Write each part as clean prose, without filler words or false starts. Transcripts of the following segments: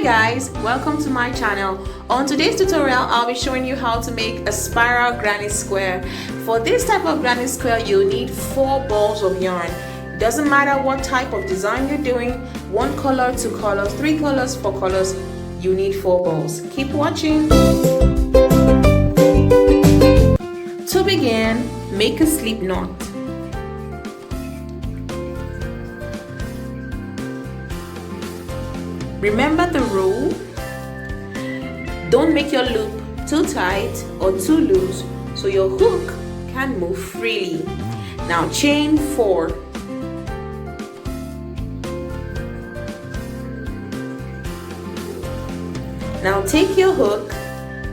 Hi guys, welcome to my channel. On today's tutorial, I'll be showing you how to make a spiral granny square. For this type of granny square, you'll need 4 balls of yarn. Doesn't matter what type of design you're doing, 1 color, 2 colors, 3 colors, 4 colors, you need 4 balls. Keep watching. To begin, make a slip knot. Remember the rule, don't make your loop too tight or too loose so your hook can move freely. Now chain 4. Now take your hook,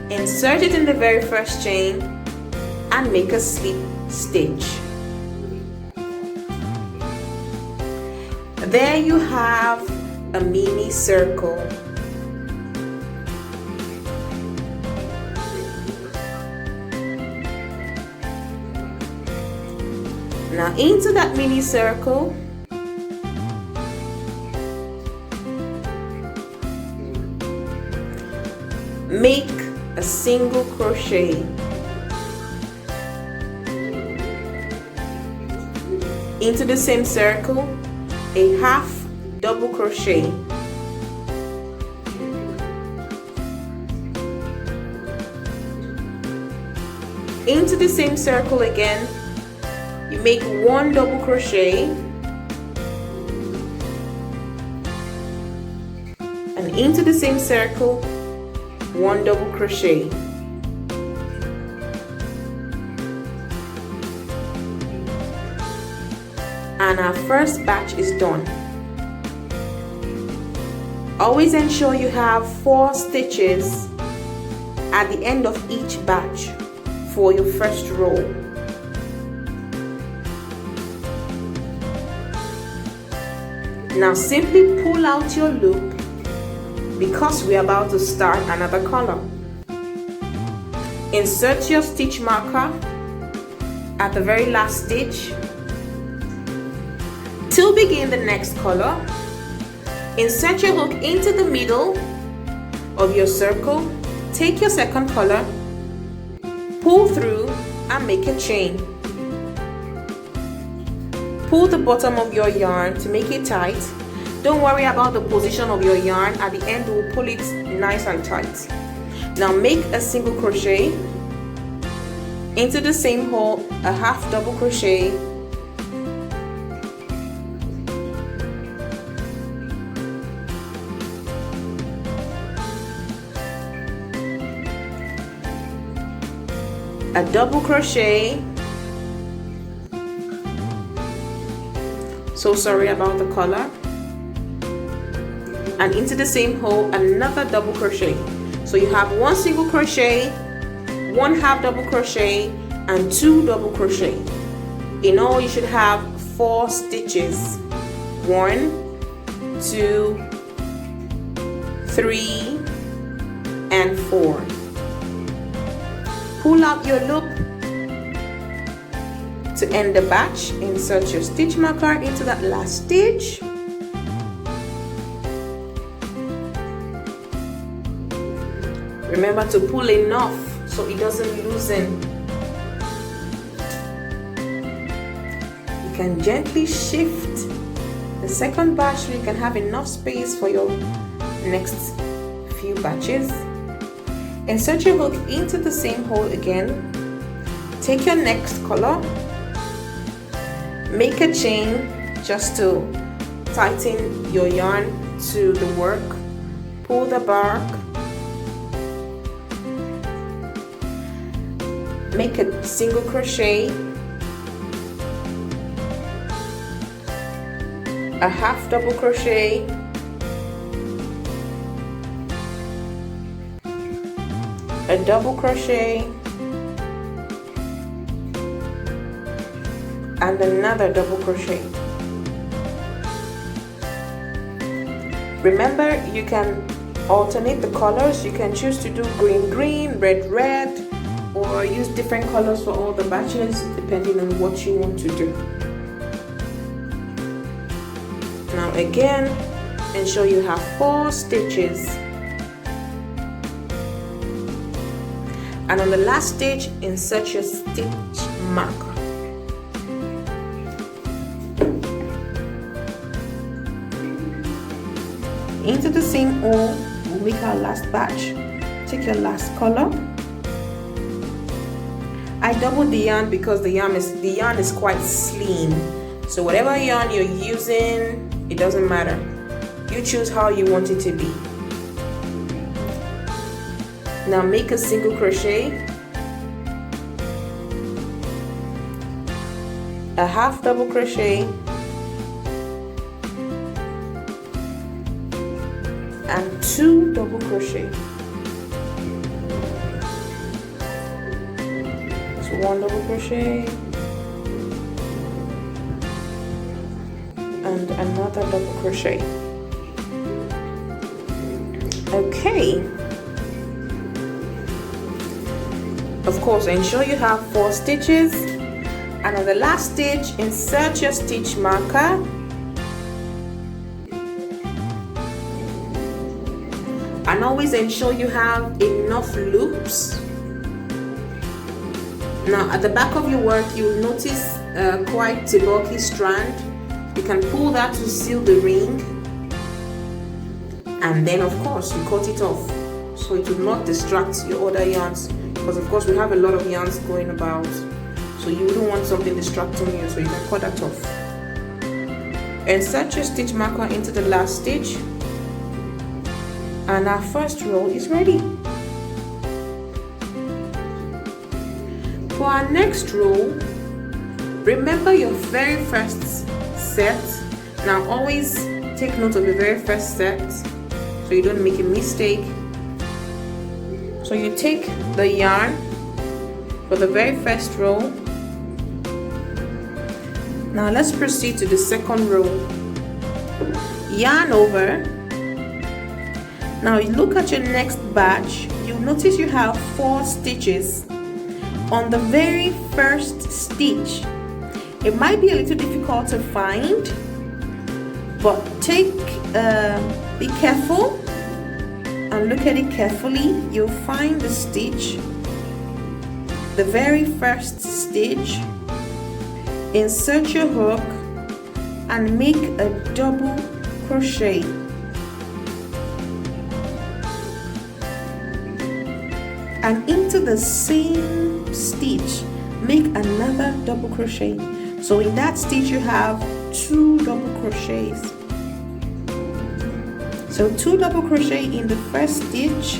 insert it in the very first chain and make a slip stitch. There you have a mini circle. Now into that mini circle, make a single crochet. Into the same circle, a half double crochet. Into the same circle again, you make 1 double crochet and into the same circle 1 double crochet. And our first batch is done. Always ensure you have 4 stitches at the end of each batch for your first row. Now simply pull out your loop because we're about to start another color. Insert your stitch marker at the very last stitch. To begin the next color, insert your hook into the middle of your circle, take your second color, pull through and make a chain. Pull the bottom of your yarn to make it tight. Don't worry about the position of your yarn, at the end we'll pull it nice and tight. Now make a single crochet, into the same hole a half double crochet, a double crochet. So sorry about the color. And into the same hole another double crochet. So you have 1 single crochet, 1 half double crochet and 2 double crochet. In all you should have 4 stitches. 1, 2, 3 and 4. Pull out your loop. To end the batch, insert your stitch marker into that last stitch. Remember to pull enough so it doesn't loosen. You can gently shift the second batch so you can have enough space for your next few batches. Insert your hook into the same hole again. Take your next color. Make a chain just to tighten your yarn to the work. Pull the bark. Make a single crochet, a half double crochet, a double crochet and another double crochet. Remember, you can alternate the colors. You can choose to do green green, red red, or use different colors for all the batches depending on what you want to do. Now again, ensure you have 4 stitches, and on the last stitch insert your stitch marker. Into the same hole we'll make our last batch. Take your last color. I doubled the yarn because the yarn is quite slim, so whatever yarn you're using, it doesn't matter. You choose how you want it to be. Now make a single crochet, a half double crochet, and 2 double crochet. So 1 double crochet and another double crochet. Okay. Of course, ensure you have 4 stitches, and on the last stitch insert your stitch marker. And always ensure you have enough loops. Now at the back of your work you will notice quite a bulky strand. You can pull that to seal the ring, and then of course you cut it off so it will not distract your other yarns, because of course we have a lot of yarns going about, so you wouldn't want something distracting you, so you can cut that off. Insert your stitch marker into the last stitch, and our first row is ready. For our next row, remember your very first set. Now always take note of your very first set so you don't make a mistake. So you take the yarn for the very first row. Now let's proceed to the second row. Yarn over. Now you look at your next batch, you'll notice you have 4 stitches. On the very first stitch, it might be a little difficult to find, but be careful and look at it carefully. You'll find the stitch, the very first stitch. Insert your hook and make a double crochet. And into the same stitch make another double crochet. So in that stitch you have 2 double crochets. So 2 double crochet in the first stitch,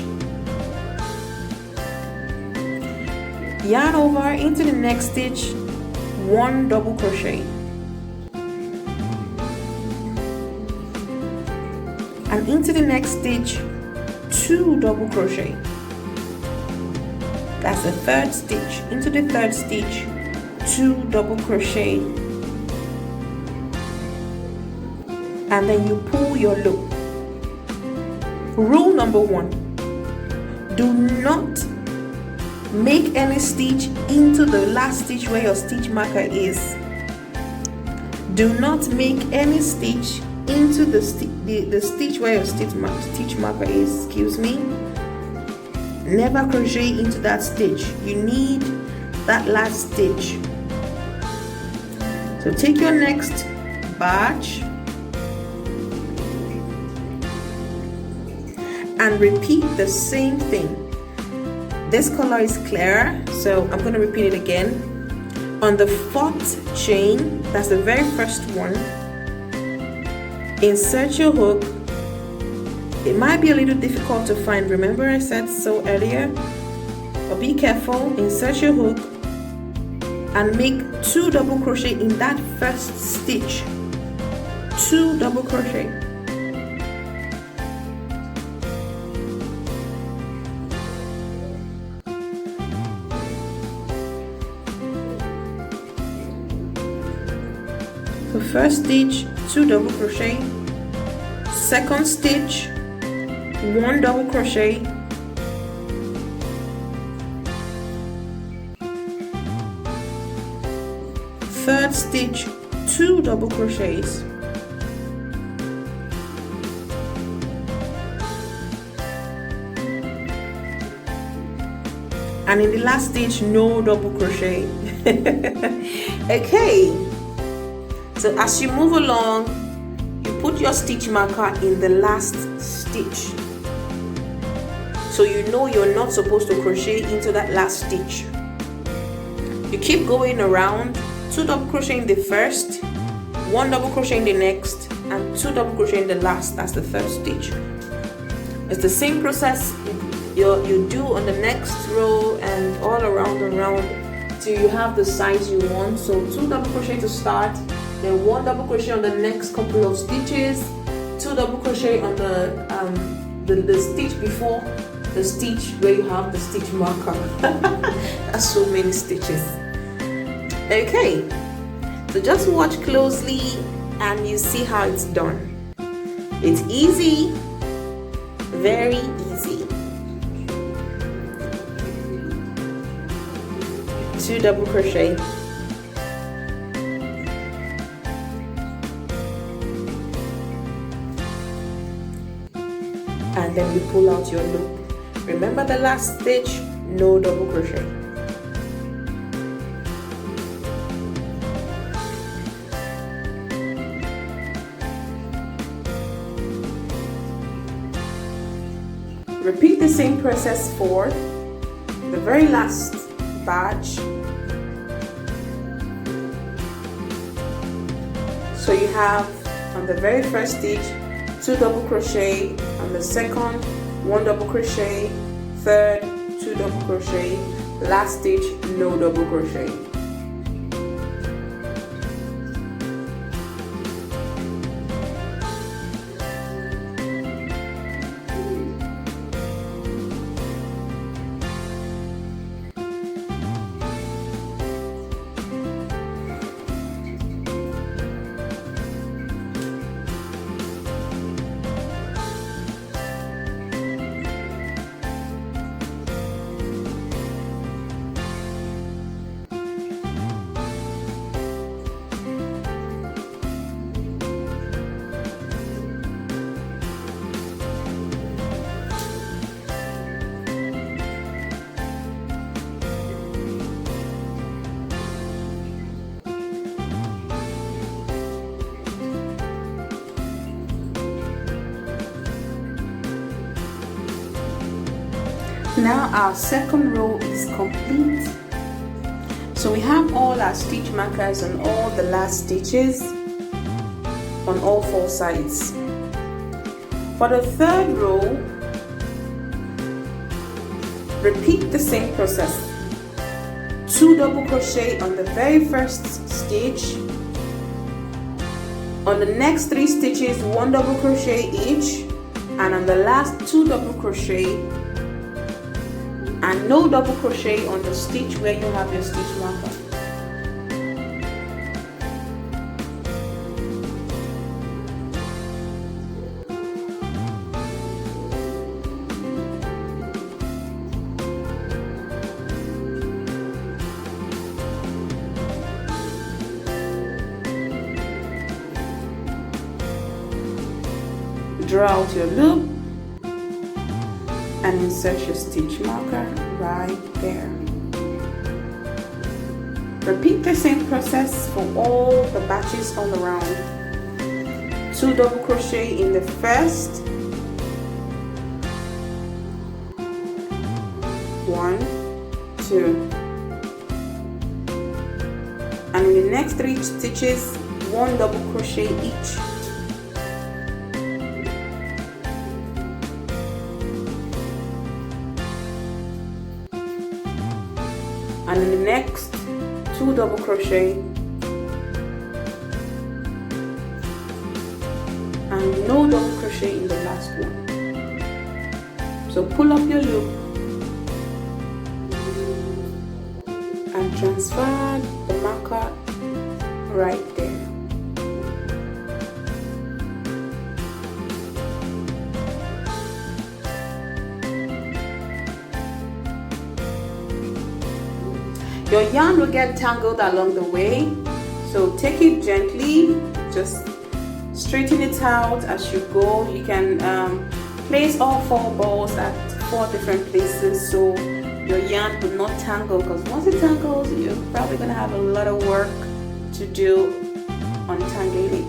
yarn over into the next stitch, 1 double crochet, and into the next stitch 2 double crochet. That's the third stitch. Into the third stitch 2 double crochet, and then you pull your loop. Rule number 1, do not make any stitch into the last stitch where your stitch marker is. Do not make any stitch into the stitch where your stitch marker is. Excuse me. Never crochet into that stitch. You need that last stitch. So take your next batch and repeat the same thing. This color is clearer, so I'm going to repeat it again. On the 4th chain, that's the very first one, insert your hook. It might be a little difficult to find, remember I said so earlier, but be careful. Insert your hook and make 2 double crochet in that first stitch. 2 double crochet. So first stitch, 2 double crochet, second stitch, 1 double crochet, third stitch, 2 double crochets, and in the last stitch no double crochet. Okay, so as you move along, you put your stitch marker in the last stitch, so you know you're not supposed to crochet into that last stitch. You keep going around, 2 double crochet in the first, 1 double crochet in the next, and 2 double crochet in the last. That's the third stitch. It's the same process you do on the next row and all around and around till you have the size you want. So 2 double crochet to start, then 1 double crochet on the next couple of stitches, 2 double crochet on the stitch before the stitch where you have the stitch marker. That's so many stitches. Okay, so just watch closely and you see how it's done. It's easy, very easy. 2 double crochet, and then you pull out your loop. Remember the last stitch, no double crochet. Repeat the same process for the very last batch. So you have on the very first stitch 2 double crochet, on the second 1 double crochet, third 2 double crochet, last stitch no double crochet. Now our second row is complete. So we have all our stitch markers on all the last stitches on all 4 sides. For the third row, repeat the same process. 2 double crochet on the very first stitch. On the next 3 stitches, 1 double crochet each, and on the last 2 double crochet, and no double crochet on the stitch where you have your stitch marker. Draw out your loop and insert your stitch marker right there. Repeat the same process for all the batches all around. 2 double crochet in the first, 1, 2, and in the next 3 stitches, 1 double crochet each. And in the next 2 double crochet, and no double crochet in the last one. So pull up your loop and transfer the marker right there. Your yarn will get tangled along the way, so take it gently, just straighten it out as you go. You can place all 4 balls at 4 different places, so your yarn will not tangle, because once it tangles, you're probably going to have a lot of work to do untangling it.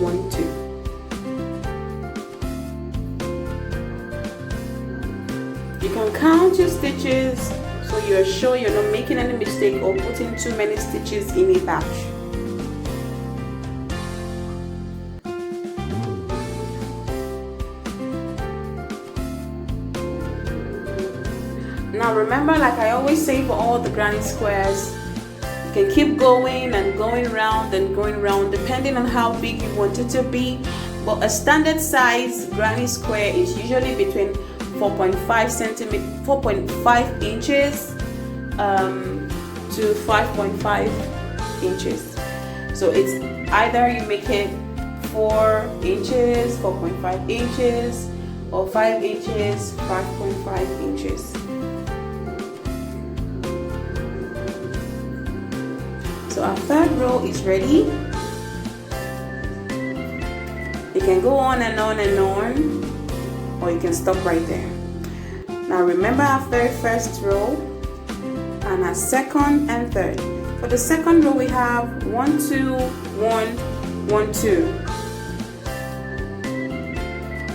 One, two. You can count your stitches so you're sure you're not making any mistake or putting too many stitches in a batch. Now remember, like I always say for all the granny squares, you can keep going and going round and going round depending on how big you want it to be, but a standard size granny square is usually between 4.5 inches to 5.5 inches. So it's either you make it 4 inches, 4.5 inches, or 5 inches, 5.5 inches. So our third row is ready. You can go on and on and on, or you can stop right there. Now remember our very first row and our second and third. For the second row we have 1, 2, 1, 1, 2.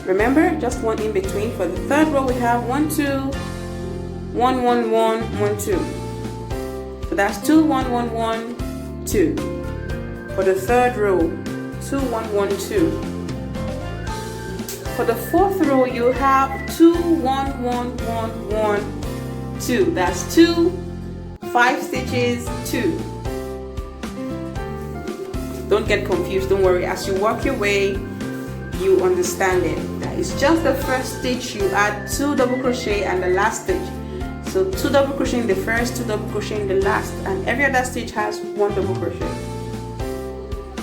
Remember, just one in between. For the third row we have 1, 2, 1, 1, 1, 1, 2. So that's 2, 1, 1, 1, 2. For the third row, 2, 1, 1, 2. For the fourth row, you have 2, 1, 1, 1, 1, 2. That's 2, 5 stitches, 2. Don't get confused, don't worry. As you work your way, you understand it. That is just the first stitch. You add 2 double crochet and the last stitch. So 2 double crochet in the first, 2 double crochet in the last, and every other stitch has 1 double crochet.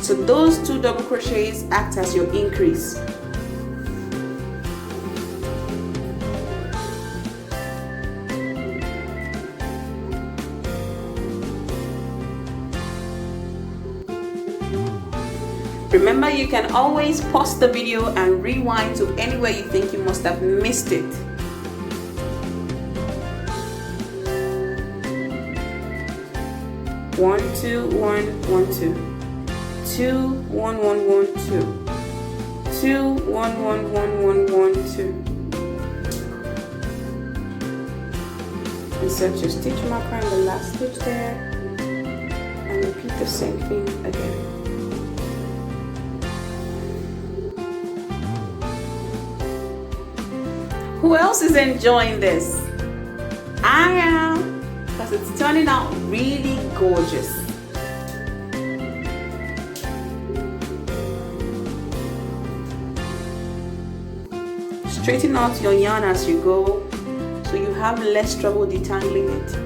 So those 2 double crochets act as your increase. Remember, you can always pause the video and rewind to anywhere you think you must have missed it. One, two, 1, 1, 2. 2, 1, 1, 1, 2. 2, 1, 1, 1, 1, 1, 2. Insert your stitch marker in the last stitch there and repeat the same thing again. Who else is enjoying this? I am, because it's turning out really gorgeous. Straighten out your yarn as you go so you have less trouble detangling it.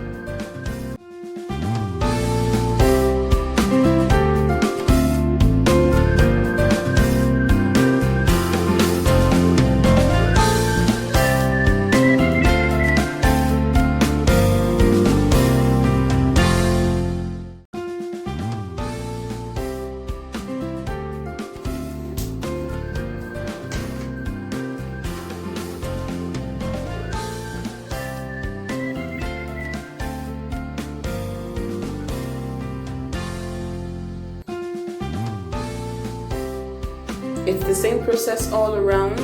It's the same process all around.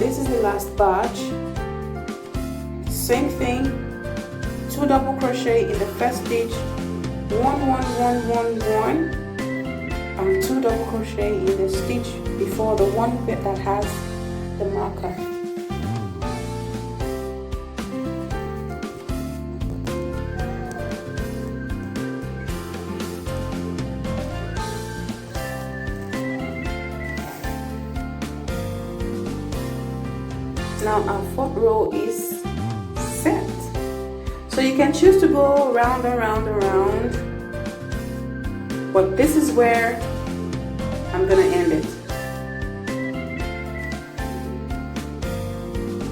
this is the last batch. Same thing, 2 double crochet in the first stitch, 1 1 1 1 1, and 2 double crochet in the stitch before the one bit that has the marker. Now our fourth row is set. So you can choose to go round and round and round, but this is where I'm gonna end it.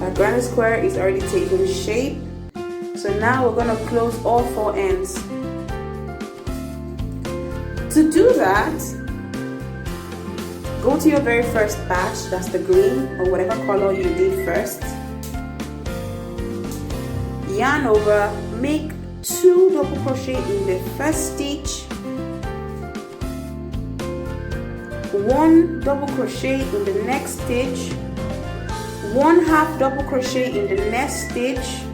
Our granny square is already taking shape. So now we're gonna close all 4 ends. To do that, go to your very first batch, that's the green or whatever color you did first. Yarn over, make 2 double crochet in the first stitch, 1 double crochet in the next stitch, 1 half double crochet in the next stitch,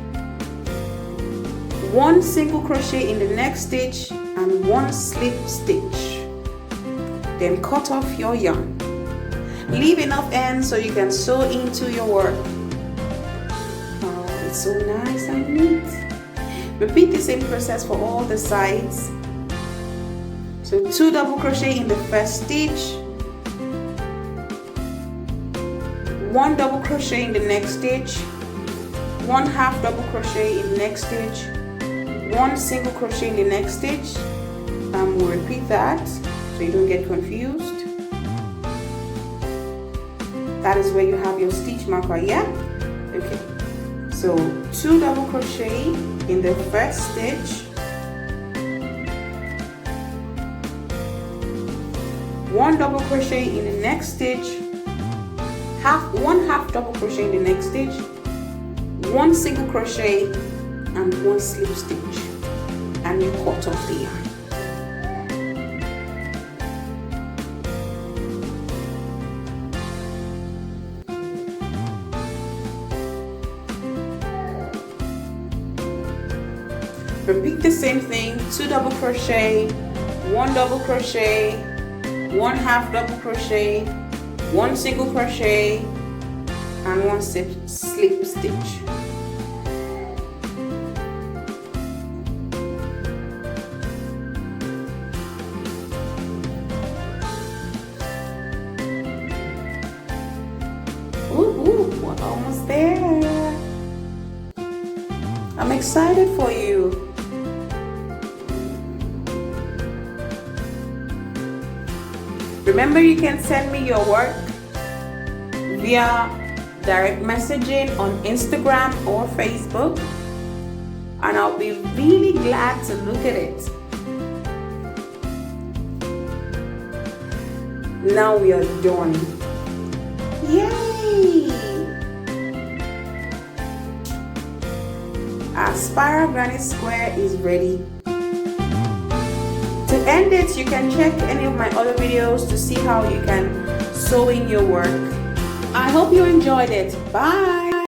1 single crochet in the next stitch, and 1 slip stitch. Then cut off your yarn. Leave enough ends so you can sew into your work. Oh, it's so nice and neat. Repeat the same process for all the sides. So 2 double crochet in the first stitch, 1 double crochet in the next stitch, 1 half double crochet in the next stitch, 1 single crochet in the next stitch, and we'll repeat that so you don't get confused. That is where you have your stitch marker, yeah? Okay, so 2 double crochet in the first stitch, 1 double crochet in the next stitch, 1 half double crochet in the next stitch, 1 single crochet, and 1 slip stitch, and you cut off the yarn. Repeat the same thing, 2 double crochet, 1 double crochet, 1 half double crochet, 1 single crochet, and 1 slip stitch. Ooh, we're almost there. I'm excited for you. Remember, you can send me your work via direct messaging on Instagram or Facebook, and I'll be really glad to look at it. Now we are done. Yay! Our spiral granny square is ready. To end it, you can check any of my other videos to see how you can sew in your work. I hope you enjoyed it. Bye!